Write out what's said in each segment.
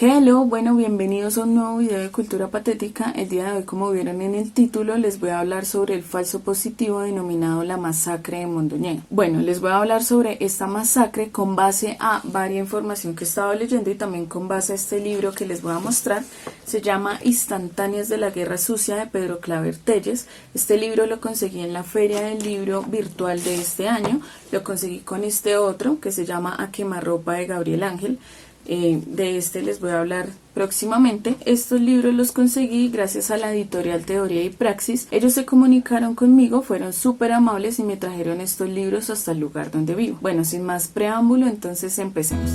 Hello, bueno, bienvenidos a un nuevo video de Cultura Patética. El día de hoy, como vieron en el título, les voy a hablar sobre el falso positivo denominado la masacre de Mondoñedo. Bueno, les voy a hablar sobre esta masacre con base a varias información que he estado leyendo y también con base a este libro que les voy a mostrar. Se llama Instantáneas de la Guerra Sucia de Pedro Claver Telles. Este libro lo conseguí en la feria del libro virtual de este año. Lo conseguí con este otro que se llama A Quemarropa de Gabriel Ángel. De este les voy a hablar próximamente. Estos libros los conseguí gracias a la editorial Teoría y Praxis. Ellos se comunicaron conmigo, fueron súper amables y me trajeron estos libros hasta el lugar donde vivo. Bueno, sin más preámbulo, entonces empecemos.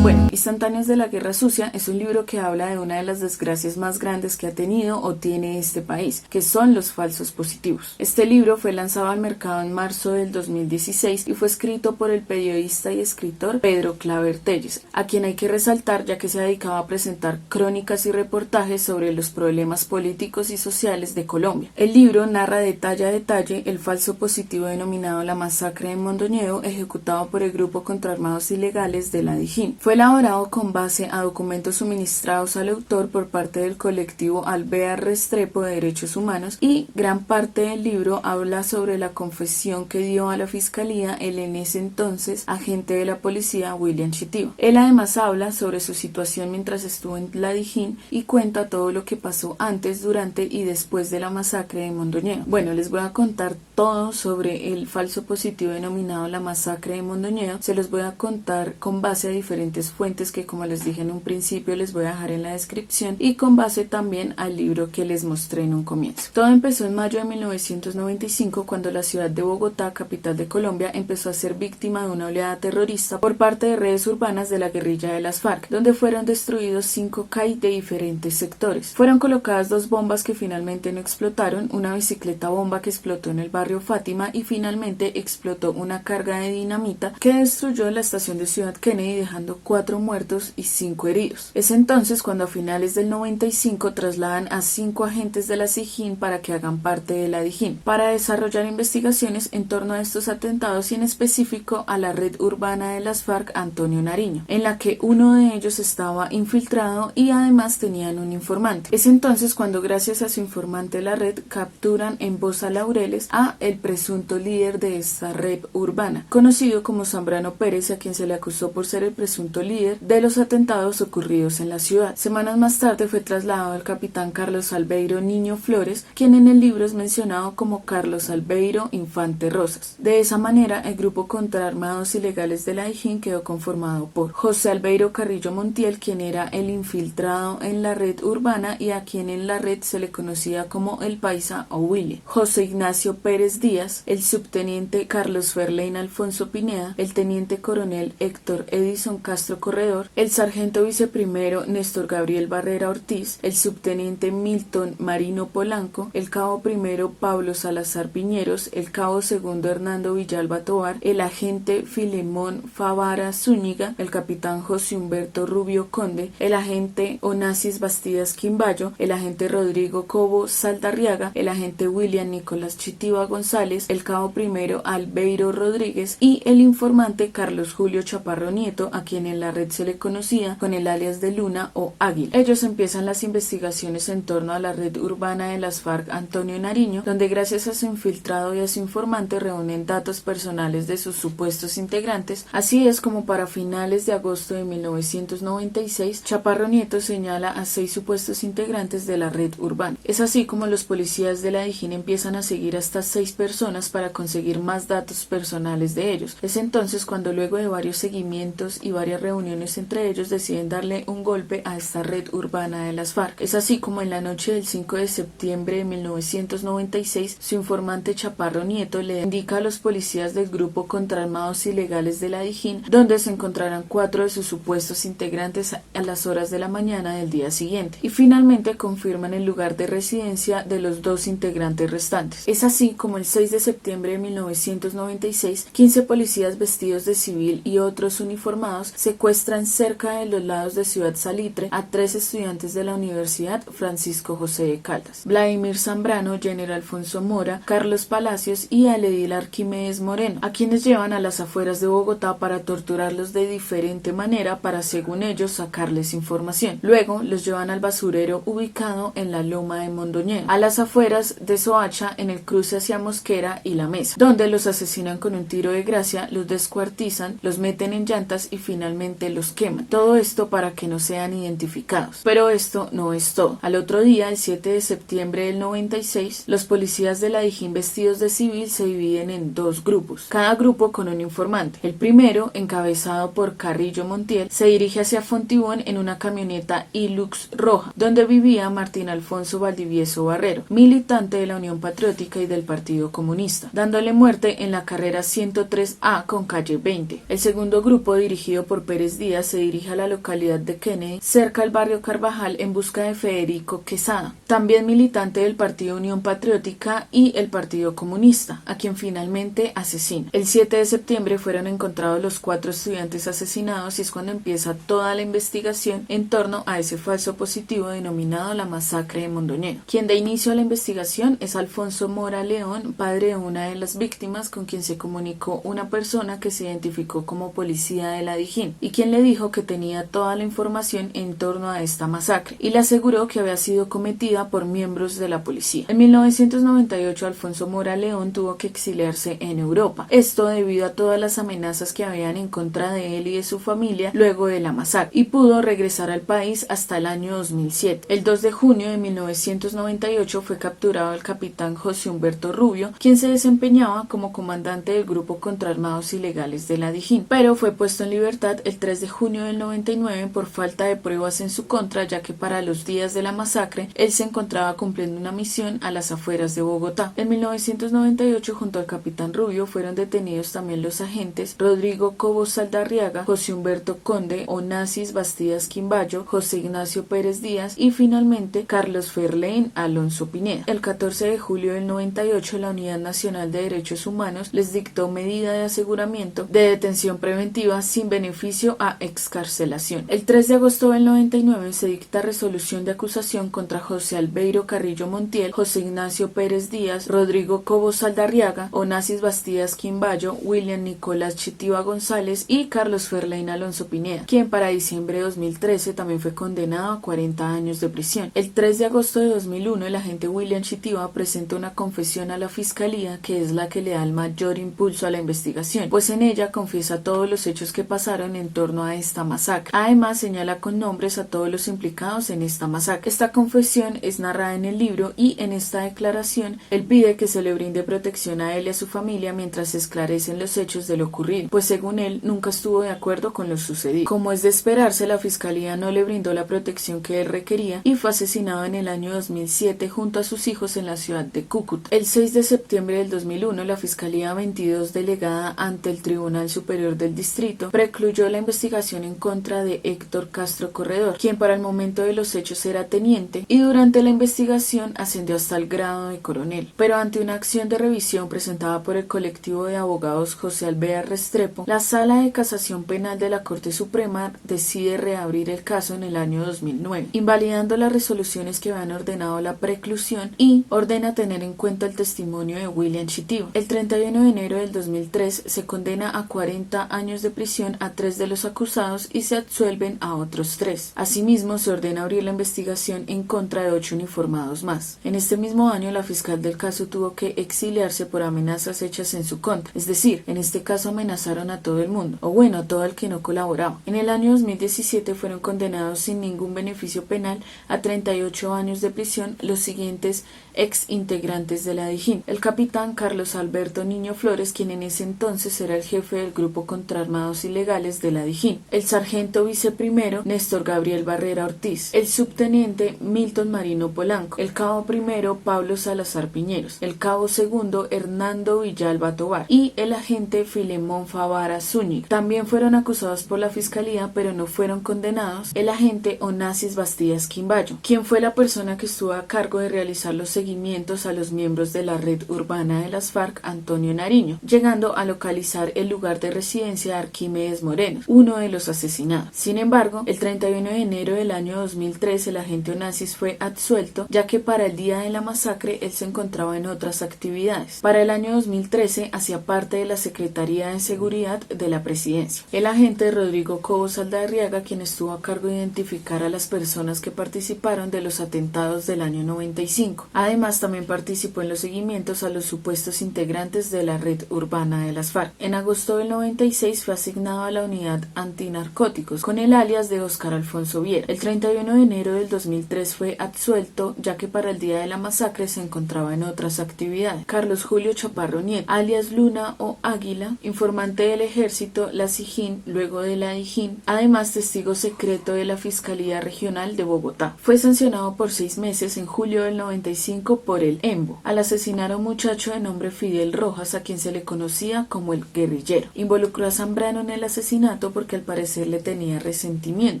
Bueno, Instantáneas de la Guerra Sucia es un libro que habla de una de las desgracias más grandes que ha tenido o tiene este país, que son los falsos positivos. Este libro fue lanzado al mercado en marzo del 2016 y fue escrito por el periodista y escritor Pedro Claver Telles, a quien hay que resaltar ya que se ha dedicado a presentar crónicas y reportajes sobre los problemas políticos y sociales de Colombia. El libro narra detalle a detalle el falso positivo denominado la masacre de Mondoñedo, ejecutado por el grupo contraarmados ilegales de la Dijín. Fue elaborado con base a documentos suministrados al autor por parte del colectivo Alvear Restrepo de Derechos Humanos, y gran parte del libro habla sobre la confesión que dio a la fiscalía el en ese entonces agente de la policía William Chitiba. Él además habla sobre su situación mientras estuvo en la Dijín y cuenta todo lo que pasó antes, durante y después de la masacre de Mondoñedo. Bueno, les voy a contar todo sobre el falso positivo denominado la masacre de Mondoñedo. Se los voy a contar con base a diferentes fuentes que, como les dije en un principio, les voy a dejar en la descripción, y con base también al libro que les mostré en un comienzo. Todo empezó en mayo de 1995 cuando la ciudad de Bogotá, capital de Colombia, empezó a ser víctima de una oleada terrorista por parte de redes urbanas de la guerrilla de las FARC, donde fueron destruidos 5 CAI de diferentes sectores. Fueron colocadas 2 bombas que finalmente no explotaron, una bicicleta bomba que explotó en el barrio Fátima, y finalmente explotó una carga de dinamita que destruyó la estación de Ciudad Kennedy, dejando 4 muertos y 5 heridos. Es entonces cuando a finales del 95 trasladan a 5 agentes de la SIJIN para que hagan parte de la Dijín, para desarrollar investigaciones en torno a estos atentados y en específico a la red urbana de las FARC Antonio Nariño, en la que uno de ellos estaba infiltrado y además tenían un informante. Es entonces cuando, gracias a su informante, la red capturan en Bosa Laureles a el presunto líder de esta red urbana, conocido como Zambrano Pérez, a quien se le acusó por ser el presunto líder de los atentados ocurridos en la ciudad. Semanas más tarde fue trasladado el capitán Carlos Albeiro Niño Flores, quien en el libro es mencionado como Carlos Albeiro Infante Rosas. De esa manera, el grupo contraarmados ilegales de la Dijín quedó conformado por José Albeiro Carrillo Montiel, quien era el infiltrado en la red urbana y a quien en la red se le conocía como el Paisa o Willy; José Ignacio Pérez Díaz, el subteniente Carlos Ferlein Alfonso Pineda, el teniente coronel Héctor Edison Castro Corredor, el sargento viceprimero Néstor Gabriel Barrera Ortiz, el subteniente Milton Marino Polanco, el cabo primero Pablo Salazar Piñeros, el cabo segundo Hernando Villalba Tovar, el agente Filemón Favara Zúñiga, el capitán José Humberto Rubio Conde, el agente Onassis Bastidas Quimbayo, el agente Rodrigo Cobo Saldarriaga, el agente William Nicolás Chitiba González, el cabo primero Albeiro Rodríguez y el informante Carlos Julio Chaparro Nieto, a quien en la red se le conocía con el alias de Luna o Águila. Ellos empiezan las investigaciones en torno a la red urbana de las FARC Antonio Nariño, donde gracias a su infiltrado y a su informante reúnen datos personales de sus supuestos integrantes. Así es como para finales de agosto de 1996, Chaparro Nieto señala a 6 supuestos integrantes de la red urbana. Es así como los policías de la Dijín empiezan a seguir a estas 6 personas para conseguir más datos personales de ellos. Es entonces cuando, luego de varios seguimientos y varias reuniones entre ellos, deciden darle un golpe a esta red urbana de las FARC. Es así como en la noche del 5 de septiembre de 1996, su informante Chaparro Nieto le indica a los policías del grupo contraarmados ilegales de la Dijín donde se encontrarán 4 de sus supuestos integrantes a las horas de la mañana del día siguiente, y finalmente confirman el lugar de residencia de los 2 integrantes restantes. Es así como el 6 de septiembre de 1996, 15 policías vestidos de civil y otros uniformados secuestran encuentran cerca de los lados de Ciudad Salitre a 3 estudiantes de la Universidad Francisco José de Caldas: Vladimir Zambrano, Jenner Alfonso Mora, Carlos Palacios y al edil Arquímedes Moreno, a quienes llevan a las afueras de Bogotá para torturarlos de diferente manera para, según ellos, sacarles información. Luego los llevan al basurero ubicado en la Loma de Mondoñedo, a las afueras de Soacha, en el cruce hacia Mosquera y La Mesa, donde los asesinan con un tiro de gracia, los descuartizan, los meten en llantas y finalmente los queman. Todo esto para que no sean identificados. Pero esto no es todo. Al otro día, el 7 de septiembre del 96, los policías de la Dijín vestidos de civil se dividen en 2 grupos, cada grupo con un informante. El primero, encabezado por Carrillo Montiel, se dirige hacia Fontibón en una camioneta Hilux roja, donde vivía Martín Alfonso Valdivieso Barrero, militante de la Unión Patriótica y del Partido Comunista, dándole muerte en la carrera 103A con calle 20. El segundo grupo, dirigido por Pérez Díaz, se dirige a la localidad de Kennedy, cerca al barrio Carvajal, en busca de Federico Quesada, también militante del Partido Unión Patriótica y el Partido Comunista, a quien finalmente asesina. El 7 de septiembre fueron encontrados los 4 estudiantes asesinados y es cuando empieza toda la investigación en torno a ese falso positivo denominado la masacre de Mondoñedo. Quien da inicio a la investigación es Alfonso Mora León, padre de una de las víctimas, con quien se comunicó una persona que se identificó como policía de la Dijín y quien le dijo que tenía toda la información en torno a esta masacre y le aseguró que había sido cometida por miembros de la policía. En 1998 Alfonso Mora León tuvo que exiliarse en Europa, esto debido a todas las amenazas que habían en contra de él y de su familia luego de la masacre, y pudo regresar al país hasta el año 2007. El 2 de junio de 1998 fue capturado el capitán José Humberto Rubio, quien se desempeñaba como comandante del grupo contraarmados ilegales de la Dijín, pero fue puesto en libertad el 3 de junio del 99 por falta de pruebas en su contra, ya que para los días de la masacre él se encontraba cumpliendo una misión a las afueras de Bogotá. En 1998, junto al capitán Rubio, fueron detenidos también los agentes Rodrigo Cobos Saldarriaga, José Humberto Conde, Onassis Bastidas Quimbayo, José Ignacio Pérez Díaz y finalmente Carlos Ferlein Alonso Pineda. El 14 de julio del 98, la Unidad Nacional de Derechos Humanos les dictó medida de aseguramiento de detención preventiva sin beneficio a excarcelación. El 3 de agosto del 99 se dicta resolución de acusación contra José Albeiro Carrillo Montiel, José Ignacio Pérez Díaz, Rodrigo Cobos Saldarriaga, Onassis Bastidas Quimbayo, William Nicolás Chitiva González y Carlos Ferlein Alonso Pineda, quien para diciembre de 2013 también fue condenado a 40 años de prisión. El 3 de agosto de 2001, el agente William Chitiva presenta una confesión a la Fiscalía, que es la que le da el mayor impulso a la investigación, pues en ella confiesa todos los hechos que pasaron en torno a esta masacre. Además, señala con nombres a todos los implicados en esta masacre. Esta confesión es narrada en el libro y en esta declaración él pide que se le brinde protección a él y a su familia mientras se esclarecen los hechos de lo ocurrido, pues según él nunca estuvo de acuerdo con lo sucedido. Como es de esperarse, la Fiscalía no le brindó la protección que él requería y fue asesinado en el año 2007 junto a sus hijos en la ciudad de Cúcuta. El 6 de septiembre del 2001, la Fiscalía 22, delegada ante el Tribunal Superior del Distrito, precluyó la investigación en contra de Héctor Castro Corredor, quien para el momento de los hechos era teniente y durante la investigación ascendió hasta el grado de coronel. Pero ante una acción de revisión presentada por el colectivo de abogados José Alvear Restrepo, la Sala de Casación Penal de la Corte Suprema decide reabrir el caso en el año 2009, invalidando las resoluciones que habían ordenado la preclusión y ordena tener en cuenta el testimonio de William Chitiva. El 31 de enero del 2003 se condena a 40 años de prisión a 3 de los acusados y se absuelven a otros 3. Asimismo, se ordena abrir la investigación en contra de 8 uniformados más. En este mismo año, la fiscal del caso tuvo que exiliarse por amenazas hechas en su contra, es decir, en este caso amenazaron a todo el mundo, o bueno, a todo el que no colaboraba. En el año 2017 fueron condenados sin ningún beneficio penal a 38 años de prisión los siguientes ex integrantes de la Dijín: el capitán Carlos Alberto Niño Flores, quien en ese entonces era el jefe del grupo contraarmados ilegales de la Dijín; el sargento viceprimero Néstor Gabriel Barrera Ortiz; el subteniente Milton Marino Polanco; el cabo primero Pablo Salazar Piñeros; el cabo segundo Hernando Villalba Tobar y el agente Filemón Favara Zúñiga. También fueron acusados por la Fiscalía, pero no fueron condenados, el agente Onassis Bastidas Quimbayo, quien fue la persona que estuvo a cargo de realizar los seguimientos a los miembros de la red urbana de las FARC, Antonio Nariño, llegando a localizar el lugar de residencia de Arquímedes Moreno, uno de los asesinados. Sin embargo, el 31 de enero del año 2003 el agente Onassis fue absuelto, ya que para el día de la masacre él se encontraba en otras actividades. Para el año 2013 hacía parte de la Secretaría de Seguridad de la Presidencia. El agente Rodrigo Cobo Saldarriaga, quien estuvo a cargo de identificar a las personas que participaron de los atentados del año 95. Además, también participó en los seguimientos a los supuestos integrantes de la red urbana de las FARC. En agosto del 96 fue asignado a la unidad antinarcóticos con el alias de Óscar Alfonso Viera. El 31 de enero del 2003 fue absuelto, ya que para el día de la masacre se encontraba en otras actividades. Carlos Julio Chaparro Nieto, alias Luna o Águila, informante del ejército, la SIJIN, luego de la DIJÍN, además testigo secreto de la Fiscalía Regional de Bogotá. Fue sancionado por 6 meses en julio del 95 por el EMBO, al asesinar a un muchacho de nombre Fidel Rojas, a quien se le conocía como el guerrillero. Involucró a Zambrano en el asesinato porque al parecer le tenía resentimiento,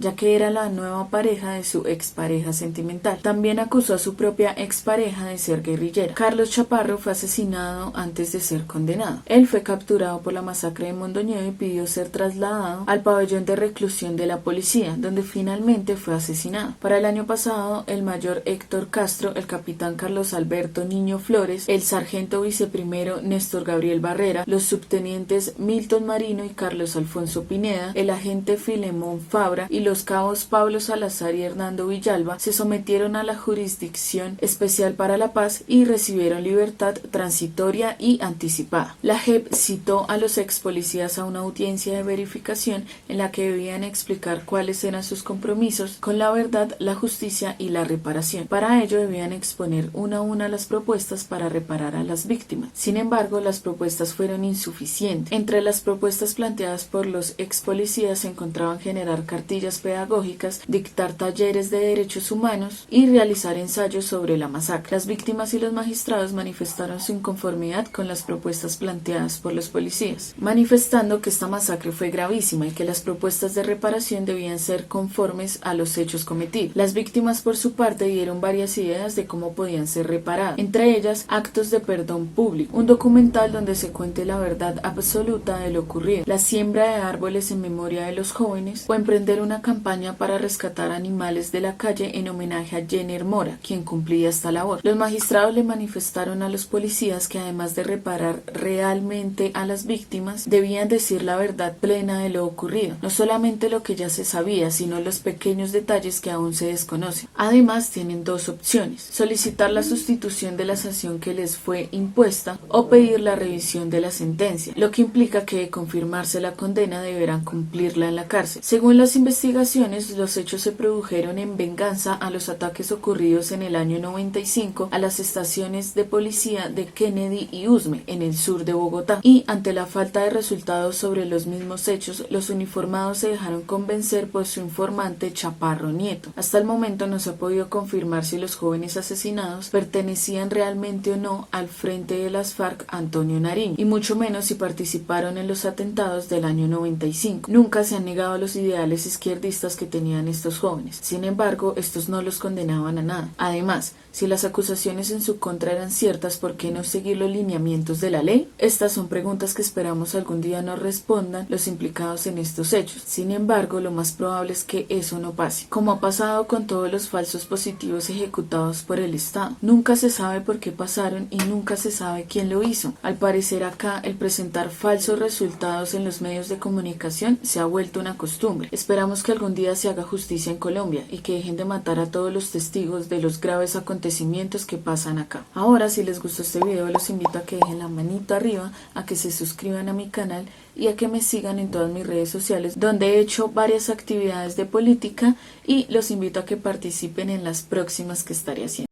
ya que era la nueva pareja de su expareja sentimental. También acusó a su propia expareja de ser guerrillera. Carlos Chaparro fue asesinado antes de ser condenado. Él fue capturado por la masacre de Mondoñedo y pidió ser trasladado al pabellón de reclusión de la policía, donde finalmente fue asesinado. Para el año pasado, el mayor Héctor Castro, el capitán Carlos Alberto Niño Flores, el sargento viceprimero Néstor Gabriel Barrera, los subtenientes Milton Marino y Carlos Alfonso Pineda, el agente Filemón Fabra y los cabos Pablo Salazar y Hernando Villalba se sometieron a la Jurisdicción Especial para la Paz y recibieron libertad transitoria y anticipada. La JEP citó a los ex policías a una audiencia de verificación en la que debían explicar cuáles eran sus compromisos con la verdad, la justicia y la reparación. Para ello debían exponer una a una las propuestas para reparar a las víctimas. Sin embargo, las propuestas fueron insuficientes. Entre las propuestas planteadas por los ex policías se encontraban generar cartillas pedagógicas, dictar talleres de derechos humanos y realizar ensayos sobre la masacre. Las víctimas y los magistrados manifestaron su inconformidad con las propuestas planteadas por los policías, manifestando que esta masacre fue gravísima y que las propuestas de reparación debían ser conformes a los hechos cometidos. Las víctimas, por su parte, dieron varias ideas de cómo podían ser reparadas, entre ellas actos de perdón público, un documental donde se cuente la verdad absoluta de lo ocurrido, la siembra de árboles en memoria de los jóvenes o emprender una campaña para rescatar animales de la calle en homenaje a Jenner Mora, quien cumplía esta labor. Los magistrados le manifestaron a los policías que además de reparar realmente a las víctimas, debían decir la verdad plena de lo ocurrido, no solamente lo que ya se sabía, sino los pequeños detalles que aún se desconocen. Además, tienen dos opciones: solicitar la sustitución de la sanción que les fue impuesta o pedir la revisión de la sentencia, lo que implica que de confirmarse la condena deberán cumplirla en la cárcel. Según las investigaciones, los hechos se produjeron en venganza a los ataques ocurridos en el año 95 a las estaciones de policía de Kennedy y Usme, en el sur de Bogotá, y ante la falta de resultados sobre los mismos hechos, los uniformados se dejaron convencer por su informante Chaparro Nieto. Hasta el momento no se ha podido confirmar si los jóvenes asesinados pertenecían realmente o no al frente de las FARC Antonio Nariño, y mucho menos si participaron en los atentados del año 95. Nunca se han negado los ideales izquierdistas que tenían estos jóvenes. Sin embargo, estos no los condenaban a nada. Además, si las acusaciones en su contra eran ciertas, ¿por qué no seguir los lineamientos de la ley? Estas son preguntas que esperamos algún día nos respondan los implicados en estos hechos. Sin embargo, lo más probable es que eso no pase, como ha pasado con todos los falsos positivos ejecutados por el Estado. Nunca se sabe por qué pasaron y nunca se sabe quién lo hizo. Al parecer acá, el presentar falsos resultados en los medios de comunicación se ha vuelto una costumbre. Esperamos que algún día se haga justicia en Colombia y que dejen de matar a todos los testigos de los graves acontecimientos que pasan acá. Ahora, si les gustó este video, los invito a que dejen la manito arriba, a que se suscriban a mi canal y a que me sigan en todas mis redes sociales, donde he hecho varias actividades de política, y los invito a que participen en las próximas que estaré haciendo.